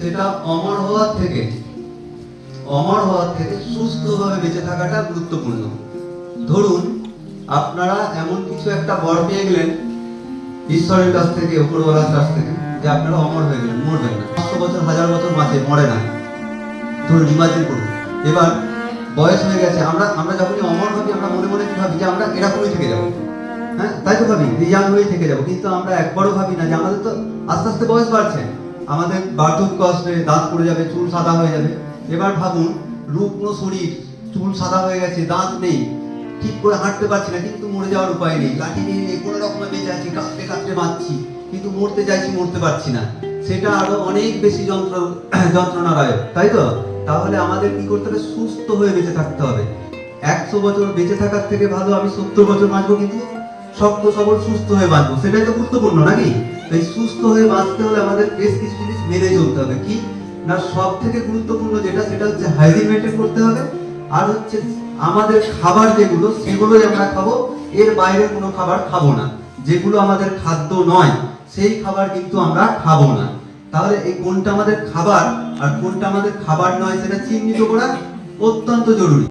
সেটা অমর হওয়ার থেকে সুস্থভাবে বেঁচে থাকাটা গুরুত্বপূর্ণ। ধরুন আপনারা এমন কিছু একটা বর পেয়ে গেলেন ঈশ্বরের কাছ থেকে, উপরওয়ালার কাছ থেকে, যে আপনারা অমর হয়ে গেলেন, মরবেন না। 500 বছর 1000 বছর বাঁচে, মরে না। ধরুন ইমাজিন করুন, এবার বয়স হয়ে গেছে, আমরা যখনই অমর ভাবি আমরা মনে মনে কি ভাবি যে আমরা এরকমই থেকে যাবো, হ্যাঁ তাই তো ভাবি, ইয়াং হয়ে থেকে যাবো। কিন্তু আমরা একবারও ভাবি না যে আমাদের তো আস্তে আস্তে বয়স বাড়ছে, আমাদের বার্ধক্য আসবে, দাঁত পড়ে যাবে, চুল সাদা হয়ে যাবে। এবার ভাবুন রুগ্ন শরীর, চুল সাদা হয়ে গেছে, দাঁত নেই, ঠিক করে হাঁটতে পারছি না, কিন্তু মরে যাওয়ার উপায় নেই, লাঠি নিয়ে কোনো রকমে বেঁচে আছি, কাঁপতে কাঁপতে বাঁচছি, কিন্তু মরতে চাইছি, মরতে পারছি না। সেটা আরো অনেক বেশি যন্ত্রণাদায়ক, তাই তো? তাহলে আমাদের কি করতে হবে? সুস্থ হয়ে বেঁচে থাকতে হবে। 100 বছর বেঁচে থাকার থেকে ভালো আমি 70 বছর বাঁচবো, কিন্তু শক্ত সবল সুস্থ হয়ে বাঁচবো। সেটাই তো গুরুত্বপূর্ণ নাকি? এই সুস্থ হয়ে বাঁচতে হলে আমাদের বেশ কিছু জিনিস মেনে চলতে হবে। কি না, সব থেকে গুরুত্বপূর্ণ যেটা, সেটা হচ্ছে হাইজিন মেনটেন করতে হবে। আর হচ্ছে আমাদের খাবার যেগুলো, সেগুলোই আমরা খাবো, এর বাইরে কোনো খাবার খাবো না। যেগুলো আমাদের খাদ্য নয় সেই খাবার কিন্তু আমরা খাবো না। তাহলে এই কোনটা আমাদের খাবার আর কোনটা আমাদের খাবার নয় সেটা চিহ্নিত করা অত্যন্ত জরুরি।